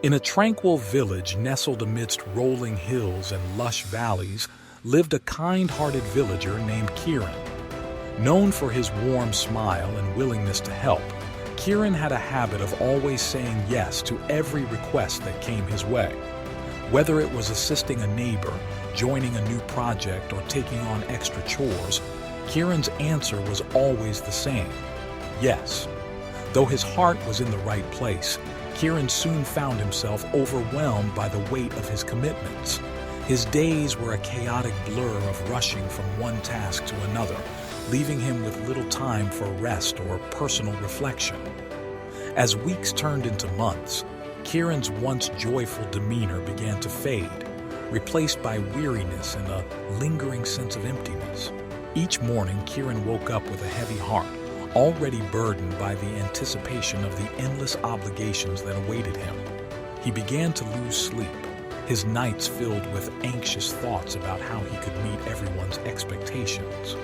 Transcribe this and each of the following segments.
In a tranquil village nestled amidst rolling hills and lush valleys lived a kind-hearted villager named Kieran. Known for his warm smile and willingness to help, Kieran had a habit of always saying yes to every request that came his way. Whether it was assisting a neighbor, joining a new project, or taking on extra chores, Kieran's answer was always the same: yes. Though his heart was in the right place, Kieran soon found himself overwhelmed by the weight of his commitments. His days were a chaotic blur of rushing from one task to another, leaving him with little time for rest or personal reflection. As weeks turned into months, Kieran's once joyful demeanor began to fade, replaced by weariness and a lingering sense of emptiness. Each morning, Kieran woke up with a heavy heart, already burdened by the anticipation of the endless obligations that awaited him. He began to lose sleep, his nights filled with anxious thoughts about how he could meet everyone's expectations.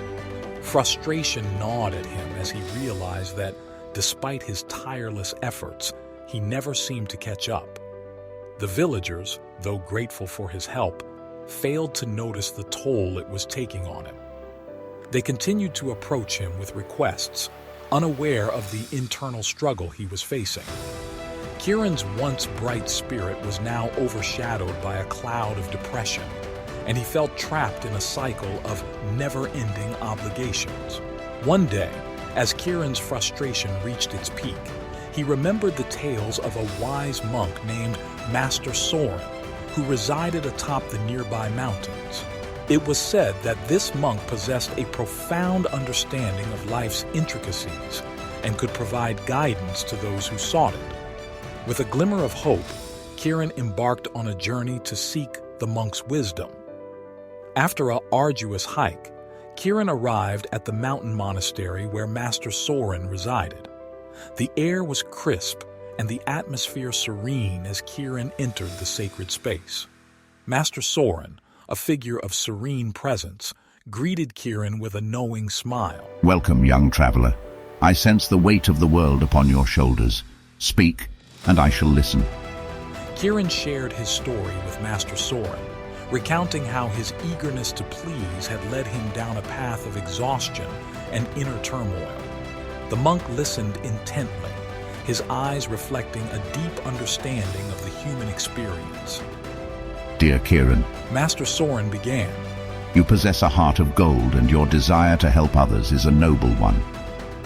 Frustration gnawed at him as he realized that, despite his tireless efforts, he never seemed to catch up. The villagers, though grateful for his help, failed to notice the toll it was taking on him. They continued to approach him with requests, unaware of the internal struggle he was facing. Kieran's once bright spirit was now overshadowed by a cloud of depression, and he felt trapped in a cycle of never-ending obligations. One day, as Kieran's frustration reached its peak, he remembered the tales of a wise monk named Master Soren, who resided atop the nearby mountains. It was said that this monk possessed a profound understanding of life's intricacies and could provide guidance to those who sought it. With a glimmer of hope, Kieran embarked on a journey to seek the monk's wisdom. After an arduous hike, Kieran arrived at the mountain monastery where Master Soren resided. The air was crisp and the atmosphere serene as Kieran entered the sacred space. Master Soren, a figure of serene presence, greeted Kieran with a knowing smile. Welcome, young traveler. I sense the weight of the world upon your shoulders. Speak, and I shall listen. Kieran shared his story with Master Soren, recounting how his eagerness to please had led him down a path of exhaustion and inner turmoil. The monk listened intently, his eyes reflecting a deep understanding of the human experience. Dear Kieran, Master Soren began. You possess a heart of gold, and your desire to help others is a noble one.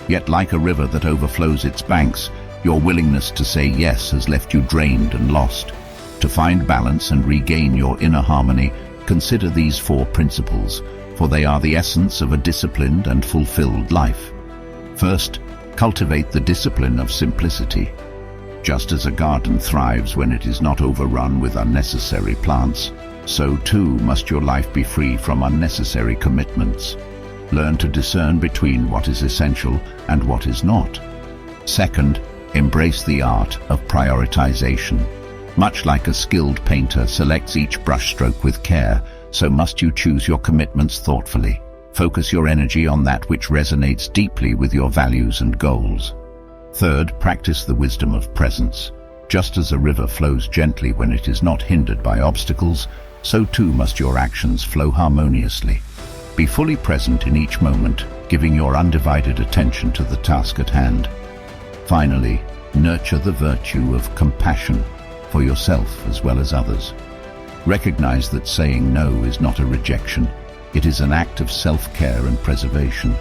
Yet like a river that overflows its banks, your willingness to say yes has left you drained and lost. To find balance and regain your inner harmony, consider these 4 principles, for they are the essence of a disciplined and fulfilled life. First, cultivate the discipline of simplicity. Just as a garden thrives when it is not overrun with unnecessary plants, so too must your life be free from unnecessary commitments. Learn to discern between what is essential and what is not. Second, embrace the art of prioritization. Much like a skilled painter selects each brushstroke with care, so must you choose your commitments thoughtfully. Focus your energy on that which resonates deeply with your values and goals. Third, practice the wisdom of presence. Just as a river flows gently when it is not hindered by obstacles, so too must your actions flow harmoniously. Be fully present in each moment, giving your undivided attention to the task at hand. Finally, nurture the virtue of compassion for yourself as well as others. Recognize that saying no is not a rejection. It is an act of self-care and preservation.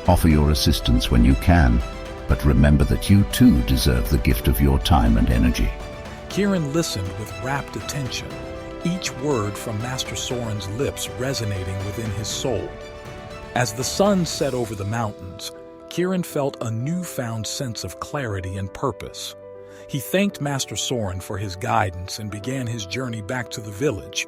Offer your assistance when you can, but remember that you too deserve the gift of your time and energy. Kieran listened with rapt attention, each word from Master Soren's lips resonating within his soul. As the sun set over the mountains, Kieran felt a newfound sense of clarity and purpose. He thanked Master Soren for his guidance and began his journey back to the village,